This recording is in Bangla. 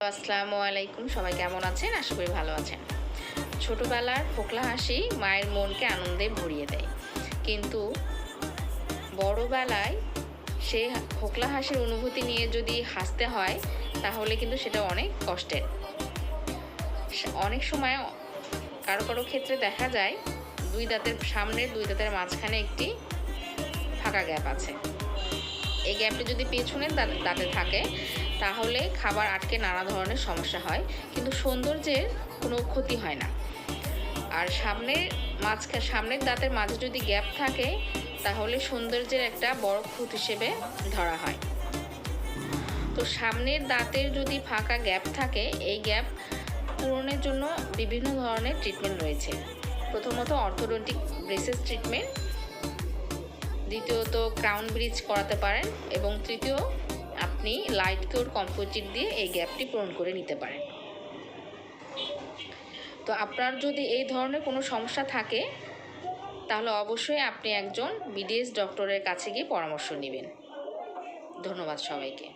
আসসালামু আলাইকুম, সবাই কেমন আছেন? আশা করি ভালো আছেন। ছোটবেলার ফোকলা হাসি মায়ের মনকে আনন্দে ভরিয়ে দেয়, কিন্তু বড়বেলায় সেই ফোকলা হাসির অনুভূতি নিয়ে যদি হাসতে হয় তাহলে কিন্তু সেটা অনেক কষ্টের। অনেক সময় কারো কারো ক্ষেত্রে দেখা যায় সামনের দুই দাঁতের মাঝখানে একটি ফাঁকা গ্যাপ আছে। এই গ্যাপটা যদি পেছনের দাঁতে থাকে তাহলে খাবার আটকে নানা ধরনের সমস্যা হয়, কিন্তু সৌন্দর্যের কোনো ক্ষতি হয় না। আর সামনের দাঁতের মাঝে যদি গ্যাপ থাকে তাহলে সৌন্দর্যের একটা বড় খুঁত হিসেবে ধরা হয়। তো সামনের দাঁতের যদি ফাঁকা গ্যাপ থাকে, এই গ্যাপ পূরণের জন্য বিভিন্ন ধরনের ট্রিটমেন্ট রয়েছে। প্রথমত অর্থোডন্টিক ব্রেসেস ট্রিটমেন্ট, দ্বিতীয়ত ক্রাউন ব্রিজ করাতে পারেন, এবং তৃতীয় আপনি লাইট কিউর কম্পোজিট দিয়ে এই গ্যাপটি পূরণ করে নিতে পারেন। তো আপনার যদি এই ধরনের কোনো সমস্যা থাকে তাহলে অবশ্যই আপনি একজন বিডিএস ডক্টরের কাছে গিয়ে পরামর্শ নেবেন। ধন্যবাদ সবাইকে।